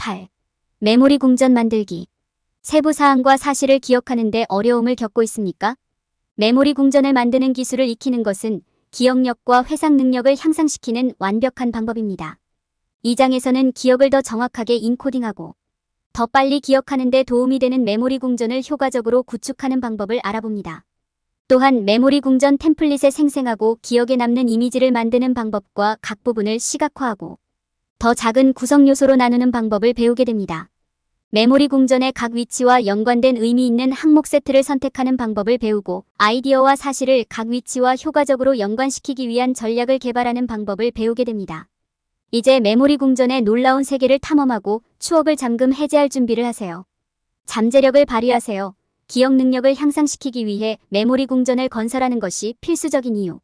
8. 메모리 궁전 만들기. 세부 사항과 사실을 기억하는 데 어려움을 겪고 있습니까? 메모리 궁전을 만드는 기술을 익히는 것은 기억력과 회상 능력을 향상시키는 완벽한 방법입니다. 이 장에서는 기억을 더 정확하게 인코딩하고 더 빨리 기억하는 데 도움이 되는 메모리 궁전을 효과적으로 구축하는 방법을 알아봅니다. 또한 메모리 궁전 템플릿에 생생하고 기억에 남는 이미지를 만드는 방법과 각 부분을 시각화하고 더 작은 구성 요소로 나누는 방법을 배우게 됩니다. 메모리 궁전의 각 위치와 연관된 의미 있는 항목 세트를 선택하는 방법을 배우고 아이디어와 사실을 각 위치와 효과적으로 연관시키기 위한 전략을 개발하는 방법을 배우게 됩니다. 이제 메모리 궁전의 놀라운 세계를 탐험하고 추억을 잠금 해제할 준비를 하세요. 잠재력을 발휘하세요. 기억 능력을 향상시키기 위해 메모리 궁전을 건설하는 것이 필수적인 이유.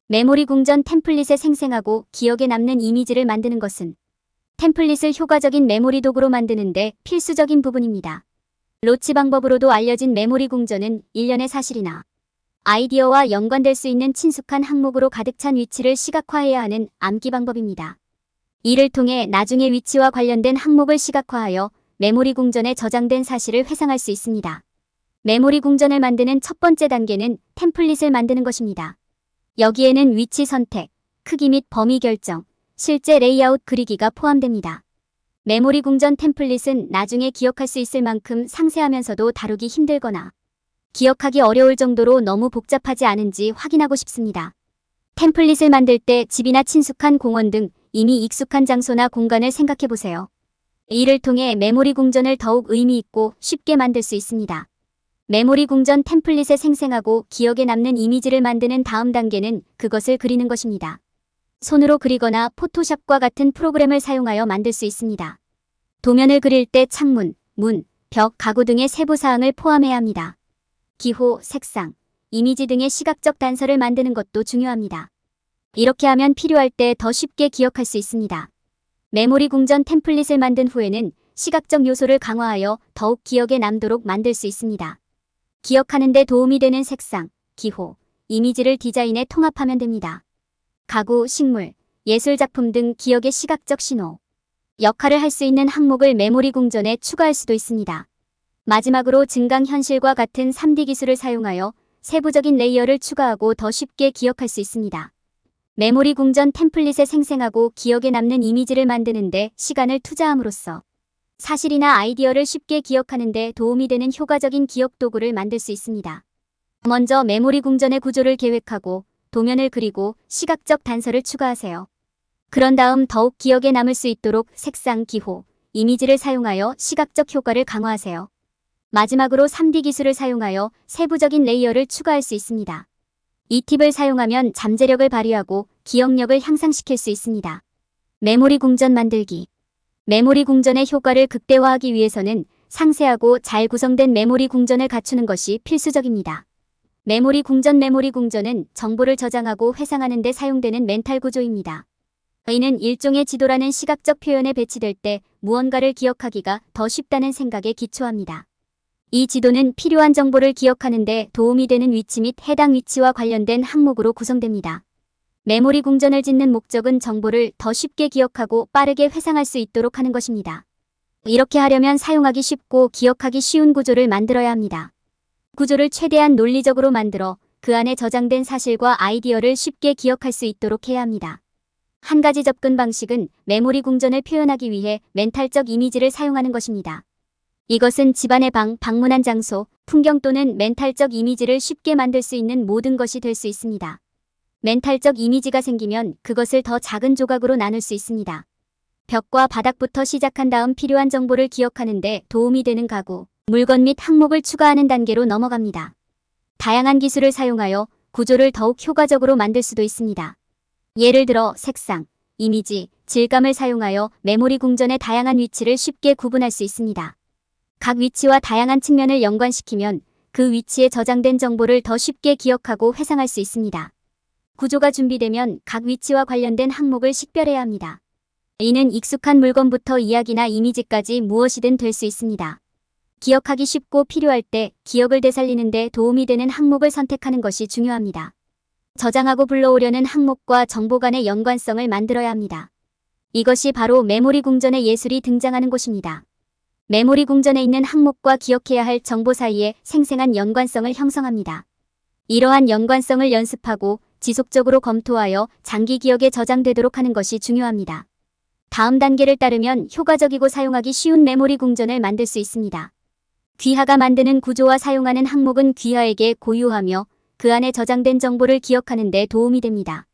메모리 궁전 템플릿에 생생하고 기억에 남는 이미지를 만드는 것은 템플릿을 효과적인 메모리 도구로 만드는데 필수적인 부분입니다. 로치 방법으로도 알려진 메모리 궁전은 일련의 사실이나 아이디어와 연관될 수 있는 친숙한 항목으로 가득 찬 위치를 시각화해야 하는 암기 방법입니다. 이를 통해 나중에 위치와 관련된 항목을 시각화하여 메모리 궁전에 저장된 사실을 회상할 수 있습니다. 메모리 궁전을 만드는 첫 번째 단계는 템플릿을 만드는 것입니다. 여기에는 위치 선택, 크기 및 범위 결정, 실제 레이아웃 그리기가 포함됩니다. 메모리 궁전 템플릿은 나중에 기억할 수 있을 만큼 상세하면서도 다루기 힘들거나 기억하기 어려울 정도로 너무 복잡하지 않은지 확인하고 싶습니다. 템플릿을 만들 때 집이나 친숙한 공원 등 이미 익숙한 장소나 공간을 생각해보세요. 이를 통해 메모리 궁전을 더욱 의미 있고 쉽게 만들 수 있습니다. 메모리 궁전 템플릿에 생생하고 기억에 남는 이미지를 만드는 다음 단계는 그것을 그리는 것입니다. 손으로 그리거나 포토샵과 같은 프로그램을 사용하여 만들 수 있습니다. 도면을 그릴 때 창문, 문, 벽, 가구 등의 세부 사항을 포함해야 합니다. 기호, 색상, 이미지 등의 시각적 단서를 만드는 것도 중요합니다. 이렇게 하면 필요할 때 더 쉽게 기억할 수 있습니다. 메모리 궁전 템플릿을 만든 후에는 시각적 요소를 강화하여 더욱 기억에 남도록 만들 수 있습니다. 기억하는 데 도움이 되는 색상, 기호, 이미지를 디자인에 통합하면 됩니다. 가구, 식물, 예술작품 등 기억의 시각적 신호, 역할을 할 수 있는 항목을 메모리 궁전에 추가할 수도 있습니다. 마지막으로 증강현실과 같은 3D 기술을 사용하여 세부적인 레이어를 추가하고 더 쉽게 기억할 수 있습니다. 메모리 궁전 템플릿에 생생하고 기억에 남는 이미지를 만드는데 시간을 투자함으로써 사실이나 아이디어를 쉽게 기억하는 데 도움이 되는 효과적인 기억 도구를 만들 수 있습니다. 먼저 메모리 궁전의 구조를 계획하고 도면을 그리고 시각적 단서를 추가하세요. 그런 다음 더욱 기억에 남을 수 있도록 색상, 기호, 이미지를 사용하여 시각적 효과를 강화하세요. 마지막으로 3D 기술을 사용하여 세부적인 레이어를 추가할 수 있습니다. 이 팁을 사용하면 잠재력을 발휘하고 기억력을 향상시킬 수 있습니다. 메모리 궁전 만들기. 메모리 궁전의 효과를 극대화하기 위해서는 상세하고 잘 구성된 메모리 궁전을 갖추는 것이 필수적입니다. 메모리 궁전은 정보를 저장하고 회상하는 데 사용되는 멘탈 구조입니다. 이는 일종의 지도라는 시각적 표현에 배치될 때 무언가를 기억하기가 더 쉽다는 생각에 기초합니다. 이 지도는 필요한 정보를 기억하는 데 도움이 되는 위치 및 해당 위치와 관련된 항목으로 구성됩니다. 메모리 궁전을 짓는 목적은 정보를 더 쉽게 기억하고 빠르게 회상할 수 있도록 하는 것입니다. 이렇게 하려면 사용하기 쉽고 기억하기 쉬운 구조를 만들어야 합니다. 구조를 최대한 논리적으로 만들어 그 안에 저장된 사실과 아이디어를 쉽게 기억할 수 있도록 해야 합니다. 한 가지 접근 방식은 메모리 궁전을 표현하기 위해 멘탈적 이미지를 사용하는 것입니다. 이것은 집안의 방, 방문한 장소, 풍경 또는 멘탈적 이미지를 쉽게 만들 수 있는 모든 것이 될 수 있습니다. 멘탈적 이미지가 생기면 그것을 더 작은 조각으로 나눌 수 있습니다. 벽과 바닥부터 시작한 다음 필요한 정보를 기억하는 데 도움이 되는 가구, 물건 및 항목을 추가하는 단계로 넘어갑니다. 다양한 기술을 사용하여 구조를 더욱 효과적으로 만들 수도 있습니다. 예를 들어 색상, 이미지, 질감을 사용하여 메모리 궁전의 다양한 위치를 쉽게 구분할 수 있습니다. 각 위치와 다양한 측면을 연관시키면 그 위치에 저장된 정보를 더 쉽게 기억하고 회상할 수 있습니다. 구조가 준비되면 각 위치와 관련된 항목을 식별해야 합니다. 이는 익숙한 물건부터 이야기나 이미지까지 무엇이든 될 수 있습니다. 기억하기 쉽고 필요할 때 기억을 되살리는 데 도움이 되는 항목을 선택하는 것이 중요합니다. 저장하고 불러오려는 항목과 정보 간의 연관성을 만들어야 합니다. 이것이 바로 메모리 궁전의 예술이 등장하는 곳입니다. 메모리 궁전에 있는 항목과 기억해야 할 정보 사이에 생생한 연관성을 형성합니다. 이러한 연관성을 연습하고 지속적으로 검토하여 장기 기억에 저장되도록 하는 것이 중요합니다. 다음 단계를 따르면 효과적이고 사용하기 쉬운 메모리 궁전을 만들 수 있습니다. 귀하가 만드는 구조와 사용하는 항목은 귀하에게 고유하며 그 안에 저장된 정보를 기억하는 데 도움이 됩니다.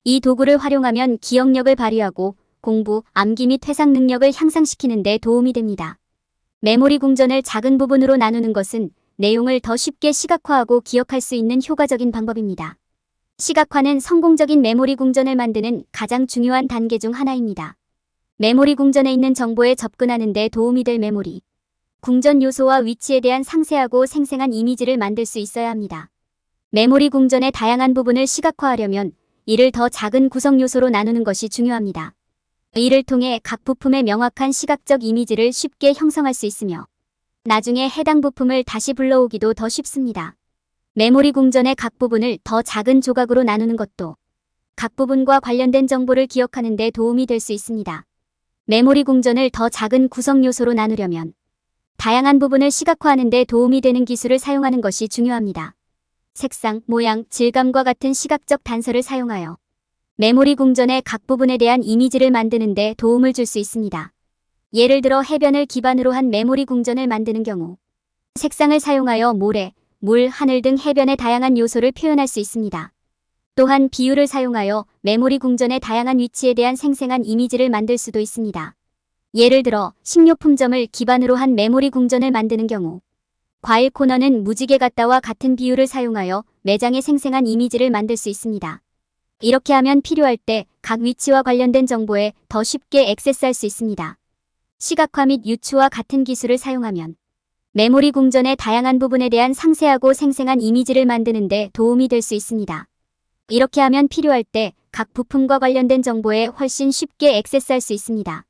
이 도구를 활용하면 기억력을 발휘하고 공부, 암기 및 회상 능력을 향상시키는 데 도움이 됩니다. 메모리 궁전을 작은 부분으로 나누는 것은 내용을 더 쉽게 시각화하고 기억할 수 있는 효과적인 방법입니다. 시각화는 성공적인 메모리 궁전을 만드는 가장 중요한 단계 중 하나입니다. 메모리 궁전에 있는 정보에 접근하는 데 도움이 될 메모리 궁전 요소와 위치에 대한 상세하고 생생한 이미지를 만들 수 있어야 합니다. 메모리 궁전의 다양한 부분을 시각화하려면 이를 더 작은 구성 요소로 나누는 것이 중요합니다. 이를 통해 각 부품의 명확한 시각적 이미지를 쉽게 형성할 수 있으며 나중에 해당 부품을 다시 불러오기도 더 쉽습니다. 메모리 궁전의 각 부분을 더 작은 조각으로 나누는 것도 각 부분과 관련된 정보를 기억하는 데 도움이 될 수 있습니다. 메모리 궁전을 더 작은 구성 요소로 나누려면 다양한 부분을 시각화하는 데 도움이 되는 기술을 사용하는 것이 중요합니다. 색상, 모양, 질감과 같은 시각적 단서를 사용하여 메모리 궁전의 각 부분에 대한 이미지를 만드는 데 도움을 줄 수 있습니다. 예를 들어 해변을 기반으로 한 메모리 궁전을 만드는 경우 색상을 사용하여 모래, 물, 하늘 등 해변의 다양한 요소를 표현할 수 있습니다. 또한 비율을 사용하여 메모리 궁전의 다양한 위치에 대한 생생한 이미지를 만들 수도 있습니다. 예를 들어 식료품점을 기반으로 한 메모리 궁전을 만드는 경우 과일 코너는 무지개 같다와 같은 비율을 사용하여 매장의 생생한 이미지를 만들 수 있습니다. 이렇게 하면 필요할 때 각 위치와 관련된 정보에 더 쉽게 액세스할 수 있습니다. 시각화 및 유추와 같은 기술을 사용하면 메모리 궁전의 다양한 부분에 대한 상세하고 생생한 이미지를 만드는 데 도움이 될 수 있습니다. 이렇게 하면 필요할 때 각 부품과 관련된 정보에 훨씬 쉽게 액세스할 수 있습니다.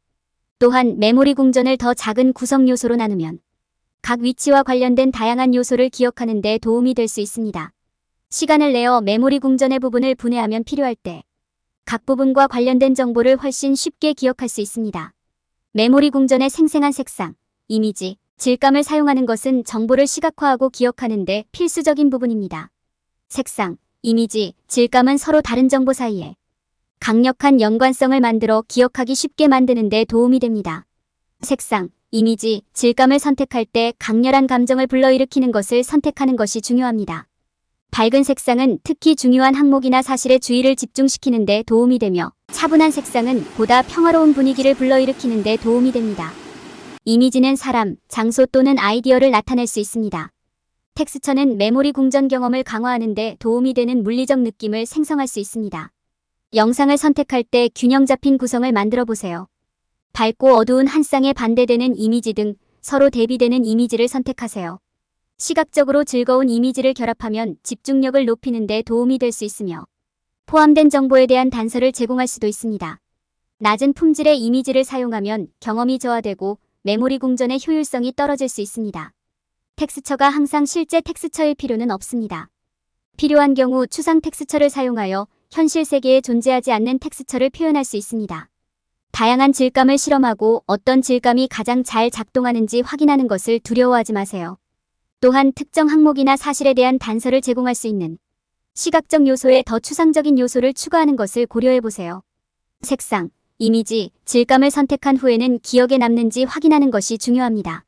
또한 메모리 궁전을 더 작은 구성 요소로 나누면 각 위치와 관련된 다양한 요소를 기억하는 데 도움이 될 수 있습니다. 시간을 내어 메모리 궁전의 부분을 분해하면 필요할 때 각 부분과 관련된 정보를 훨씬 쉽게 기억할 수 있습니다. 메모리 궁전의 생생한 색상, 이미지, 질감을 사용하는 것은 정보를 시각화하고 기억하는 데 필수적인 부분입니다. 색상, 이미지, 질감은 서로 다른 정보 사이에 강력한 연관성을 만들어 기억하기 쉽게 만드는 데 도움이 됩니다. 색상, 이미지, 질감을 선택할 때 강렬한 감정을 불러일으키는 것을 선택하는 것이 중요합니다. 밝은 색상은 특히 중요한 항목이나 사실에 주의를 집중시키는 데 도움이 되며 차분한 색상은 보다 평화로운 분위기를 불러일으키는 데 도움이 됩니다. 이미지는 사람, 장소 또는 아이디어를 나타낼 수 있습니다. 텍스처는 메모리 궁전 경험을 강화하는 데 도움이 되는 물리적 느낌을 생성할 수 있습니다. 영상을 선택할 때 균형 잡힌 구성을 만들어 보세요. 밝고 어두운 한 쌍에 반대되는 이미지 등 서로 대비되는 이미지를 선택하세요. 시각적으로 즐거운 이미지를 결합하면 집중력을 높이는 데 도움이 될 수 있으며 포함된 정보에 대한 단서를 제공할 수도 있습니다. 낮은 품질의 이미지를 사용하면 경험이 저하되고 메모리 궁전의 효율성이 떨어질 수 있습니다. 텍스처가 항상 실제 텍스처일 필요는 없습니다. 필요한 경우 추상 텍스처를 사용하여 현실 세계에 존재하지 않는 텍스처를 표현할 수 있습니다. 다양한 질감을 실험하고 어떤 질감이 가장 잘 작동하는지 확인하는 것을 두려워하지 마세요. 또한 특정 항목이나 사실에 대한 단서를 제공할 수 있는 시각적 요소에 더 추상적인 요소를 추가하는 것을 고려해보세요. 색상, 이미지, 질감을 선택한 후에는 기억에 남는지 확인하는 것이 중요합니다.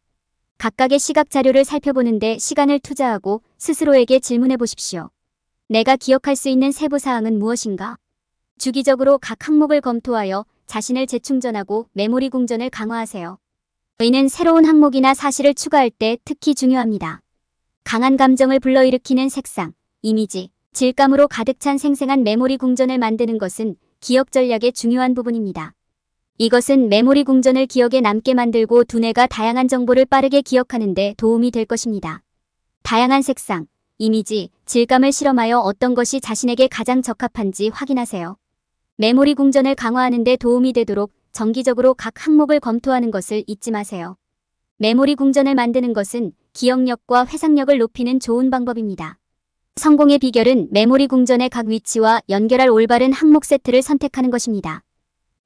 각각의 시각 자료를 살펴보는데 시간을 투자하고 스스로에게 질문해 보십시오. 내가 기억할 수 있는 세부 사항은 무엇인가? 주기적으로 각 항목을 검토하여 자신을 재충전하고 메모리 궁전을 강화하세요. 이는 새로운 항목이나 사실을 추가할 때 특히 중요합니다. 강한 감정을 불러일으키는 색상, 이미지, 질감으로 가득 찬 생생한 메모리 궁전을 만드는 것은 기억 전략의 중요한 부분입니다. 이것은 메모리 궁전을 기억에 남게 만들고 두뇌가 다양한 정보를 빠르게 기억하는 데 도움이 될 것입니다. 다양한 색상, 이미지, 질감을 실험하여 어떤 것이 자신에게 가장 적합한지 확인하세요. 메모리 궁전을 강화하는 데 도움이 되도록 정기적으로 각 항목을 검토하는 것을 잊지 마세요. 메모리 궁전을 만드는 것은 기억력과 회상력을 높이는 좋은 방법입니다. 성공의 비결은 메모리 궁전의 각 위치와 연결할 올바른 항목 세트를 선택하는 것입니다.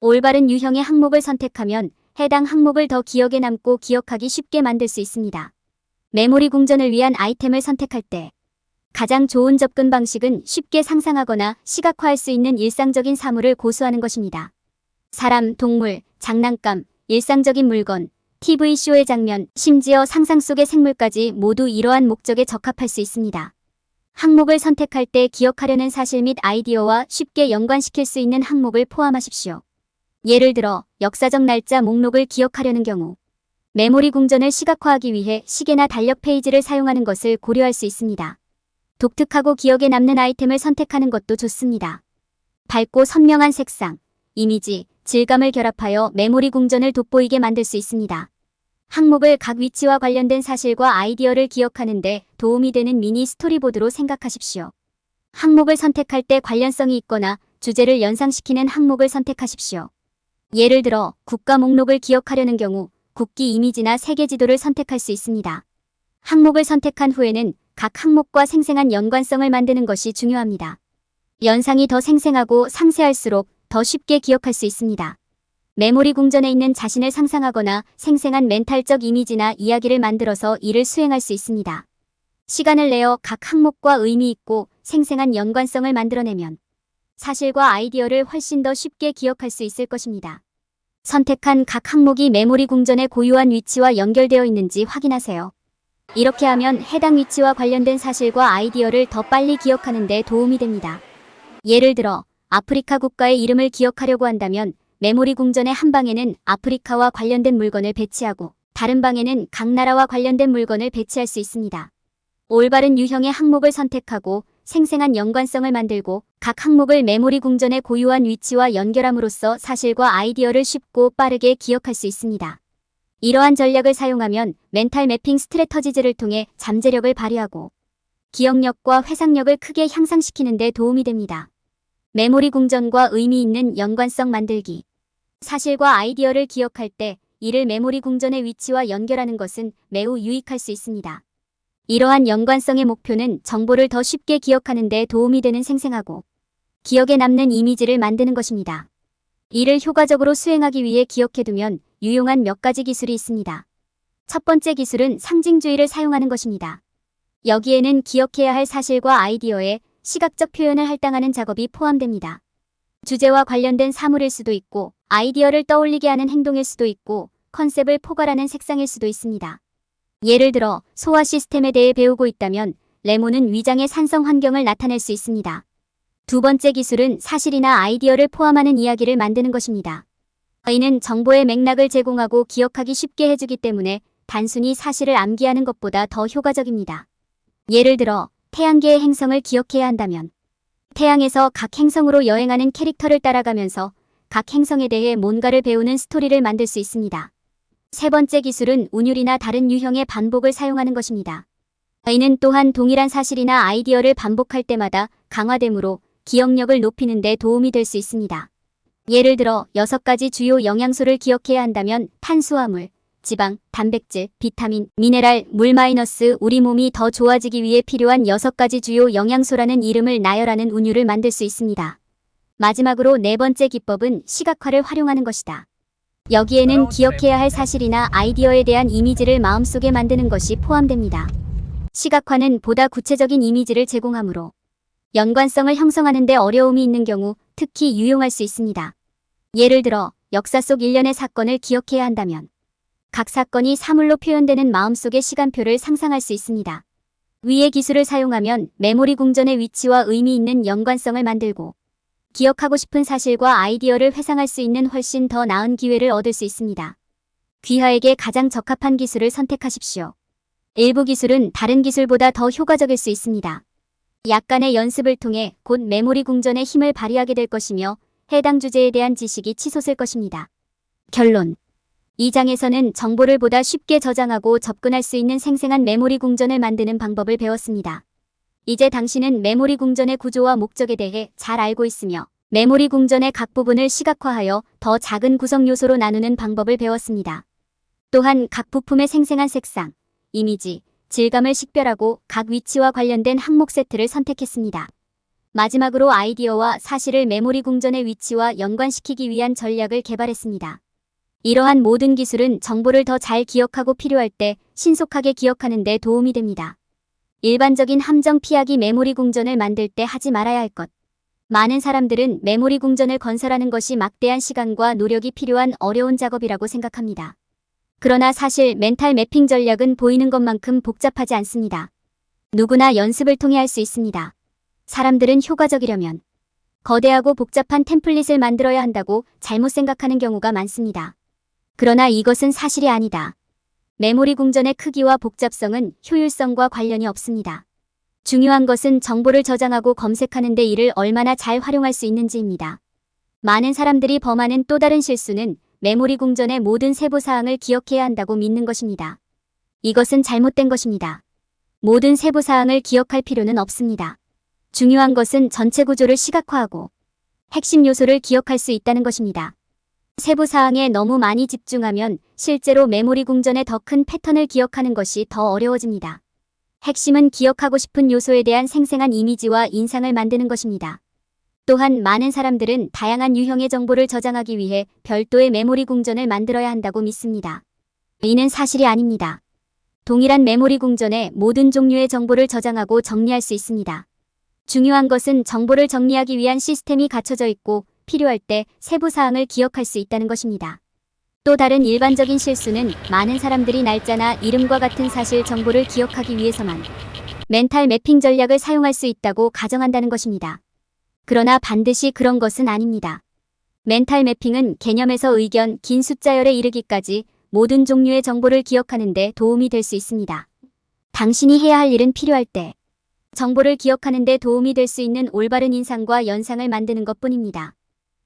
올바른 유형의 항목을 선택하면 해당 항목을 더 기억에 남고 기억하기 쉽게 만들 수 있습니다. 메모리 궁전을 위한 아이템을 선택할 때 가장 좋은 접근 방식은 쉽게 상상하거나 시각화할 수 있는 일상적인 사물을 고수하는 것입니다. 사람, 동물, 장난감, 일상적인 물건, TV쇼의 장면, 심지어 상상 속의 생물까지 모두 이러한 목적에 적합할 수 있습니다. 항목을 선택할 때 기억하려는 사실 및 아이디어와 쉽게 연관시킬 수 있는 항목을 포함하십시오. 예를 들어 역사적 날짜 목록을 기억하려는 경우 메모리 궁전을 시각화하기 위해 시계나 달력 페이지를 사용하는 것을 고려할 수 있습니다. 독특하고 기억에 남는 아이템을 선택하는 것도 좋습니다. 밝고 선명한 색상, 이미지, 질감을 결합하여 메모리 궁전을 돋보이게 만들 수 있습니다. 항목을 각 위치와 관련된 사실과 아이디어를 기억하는 데 도움이 되는 미니 스토리보드로 생각하십시오. 항목을 선택할 때 관련성이 있거나 주제를 연상시키는 항목을 선택하십시오. 예를 들어 국가 목록을 기억하려는 경우 국기 이미지나 세계 지도를 선택할 수 있습니다. 항목을 선택한 후에는 각 항목과 생생한 연관성을 만드는 것이 중요합니다. 연상이 더 생생하고 상세할수록 더 쉽게 기억할 수 있습니다. 메모리 궁전에 있는 자신을 상상하거나 생생한 멘탈적 이미지나 이야기를 만들어서 이를 수행할 수 있습니다. 시간을 내어 각 항목과 의미 있고 생생한 연관성을 만들어내면 사실과 아이디어를 훨씬 더 쉽게 기억할 수 있을 것입니다. 선택한 각 항목이 메모리 궁전의 고유한 위치와 연결되어 있는지 확인하세요. 이렇게 하면 해당 위치와 관련된 사실과 아이디어를 더 빨리 기억하는 데 도움이 됩니다. 예를 들어 아프리카 국가의 이름을 기억하려고 한다면 메모리 궁전의 한 방에는 아프리카와 관련된 물건을 배치하고 다른 방에는 각 나라와 관련된 물건을 배치할 수 있습니다. 올바른 유형의 항목을 선택하고 생생한 연관성을 만들고 각 항목을 메모리 궁전의 고유한 위치와 연결함으로써 사실과 아이디어를 쉽고 빠르게 기억할 수 있습니다. 이러한 전략을 사용하면 멘탈 매핑 스트래터지즈를 통해 잠재력을 발휘하고 기억력과 회상력을 크게 향상시키는 데 도움이 됩니다. 메모리 궁전과 의미 있는 연관성 만들기. 사실과 아이디어를 기억할 때 이를 메모리 궁전의 위치와 연결하는 것은 매우 유익할 수 있습니다. 이러한 연관성의 목표는 정보를 더 쉽게 기억하는 데 도움이 되는 생생하고 기억에 남는 이미지를 만드는 것입니다. 이를 효과적으로 수행하기 위해 기억해두면 유용한 몇 가지 기술이 있습니다. 첫 번째 기술은 상징주의를 사용하는 것입니다. 여기에는 기억해야 할 사실과 아이디어에 시각적 표현을 할당하는 작업이 포함됩니다. 주제와 관련된 사물일 수도 있고 아이디어를 떠올리게 하는 행동일 수도 있고 컨셉을 포괄하는 색상일 수도 있습니다. 예를 들어 소화 시스템에 대해 배우고 있다면 레몬은 위장의 산성 환경을 나타낼 수 있습니다. 두 번째 기술은 사실이나 아이디어를 포함하는 이야기를 만드는 것입니다. 이는 정보의 맥락을 제공하고 기억하기 쉽게 해주기 때문에 단순히 사실을 암기하는 것보다 더 효과적입니다. 예를 들어 태양계의 행성을 기억해야 한다면 태양에서 각 행성으로 여행하는 캐릭터를 따라가면서 각 행성에 대해 뭔가를 배우는 스토리를 만들 수 있습니다. 세 번째 기술은 운율이나 다른 유형의 반복을 사용하는 것입니다. 이는 또한 동일한 사실이나 아이디어를 반복할 때마다 강화되므로 기억력을 높이는 데 도움이 될 수 있습니다. 예를 들어 6가지 주요 영양소를 기억해야 한다면 탄수화물, 지방, 단백질, 비타민, 미네랄, 물 마이너스 우리 몸이 더 좋아지기 위해 필요한 6가지 주요 영양소라는 이름을 나열하는 운율을 만들 수 있습니다. 마지막으로 네 번째 기법은 시각화를 활용하는 것이다. 여기에는 기억해야 할 사실이나 아이디어에 대한 이미지를 마음속에 만드는 것이 포함됩니다. 시각화는 보다 구체적인 이미지를 제공하므로 연관성을 형성하는 데 어려움이 있는 경우 특히 유용할 수 있습니다. 예를 들어 역사 속 일련의 사건을 기억해야 한다면 각 사건이 사물로 표현되는 마음속의 시간표를 상상할 수 있습니다. 위의 기술을 사용하면 메모리 궁전의 위치와 의미 있는 연관성을 만들고 기억하고 싶은 사실과 아이디어를 회상할 수 있는 훨씬 더 나은 기회를 얻을 수 있습니다. 귀하에게 가장 적합한 기술을 선택하십시오. 일부 기술은 다른 기술보다 더 효과적일 수 있습니다. 약간의 연습을 통해 곧 메모리 궁전의 힘을 발휘하게 될 것이며 해당 주제에 대한 지식이 치솟을 것입니다. 결론. 이 장에서는 정보를 보다 쉽게 저장하고 접근할 수 있는 생생한 메모리 궁전을 만드는 방법을 배웠습니다. 이제 당신은 메모리 궁전의 구조와 목적에 대해 잘 알고 있으며 메모리 궁전의 각 부분을 시각화하여 더 작은 구성 요소로 나누는 방법을 배웠습니다. 또한 각 부품의 생생한 색상, 이미지, 질감을 식별하고 각 위치와 관련된 항목 세트를 선택했습니다. 마지막으로 아이디어와 사실을 메모리 궁전의 위치와 연관시키기 위한 전략을 개발했습니다. 이러한 모든 기술은 정보를 더 잘 기억하고 필요할 때 신속하게 기억하는 데 도움이 됩니다. 일반적인 함정 피하기 메모리 궁전을 만들 때 하지 말아야 할 것. 많은 사람들은 메모리 궁전을 건설하는 것이 막대한 시간과 노력이 필요한 어려운 작업이라고 생각합니다. 그러나 사실 멘탈 매핑 전략은 보이는 것만큼 복잡하지 않습니다. 누구나 연습을 통해 할 수 있습니다. 사람들은 효과적이려면 거대하고 복잡한 템플릿을 만들어야 한다고 잘못 생각하는 경우가 많습니다. 그러나 이것은 사실이 아니다. 메모리 궁전의 크기와 복잡성은 효율성과 관련이 없습니다. 중요한 것은 정보를 저장하고 검색하는 데 이를 얼마나 잘 활용할 수 있는지입니다. 많은 사람들이 범하는 또 다른 실수는 메모리 궁전의 모든 세부사항을 기억해야 한다고 믿는 것입니다. 이것은 잘못된 것입니다. 모든 세부사항을 기억할 필요는 없습니다. 중요한 것은 전체 구조를 시각화하고 핵심 요소를 기억할 수 있다는 것입니다. 세부사항에 너무 많이 집중하면 실제로 메모리 궁전의 더 큰 패턴을 기억하는 것이 더 어려워집니다. 핵심은 기억하고 싶은 요소에 대한 생생한 이미지와 인상을 만드는 것입니다. 또한 많은 사람들은 다양한 유형의 정보를 저장하기 위해 별도의 메모리 궁전을 만들어야 한다고 믿습니다. 이는 사실이 아닙니다. 동일한 메모리 궁전에 모든 종류의 정보를 저장하고 정리할 수 있습니다. 중요한 것은 정보를 정리하기 위한 시스템이 갖춰져 있고 필요할 때 세부사항을 기억할 수 있다는 것입니다. 또 다른 일반적인 실수는 많은 사람들이 날짜나 이름과 같은 사실 정보를 기억하기 위해서만 멘탈 매핑 전략을 사용할 수 있다고 가정한다는 것입니다. 그러나 반드시 그런 것은 아닙니다. 멘탈 매핑은 개념에서 의견, 긴 숫자열에 이르기까지 모든 종류의 정보를 기억하는 데 도움이 될 수 있습니다. 당신이 해야 할 일은 필요할 때 정보를 기억하는 데 도움이 될 수 있는 올바른 인상과 연상을 만드는 것뿐입니다.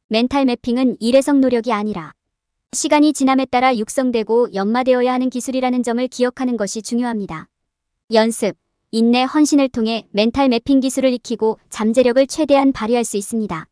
멘탈 매핑은 일회성 노력이 아니라 시간이 지남에 따라 육성되고 연마되어야 하는 기술이라는 점을 기억하는 것이 중요합니다. 연습, 인내, 헌신을 통해 멘탈 매핑 기술을 익히고 잠재력을 최대한 발휘할 수 있습니다.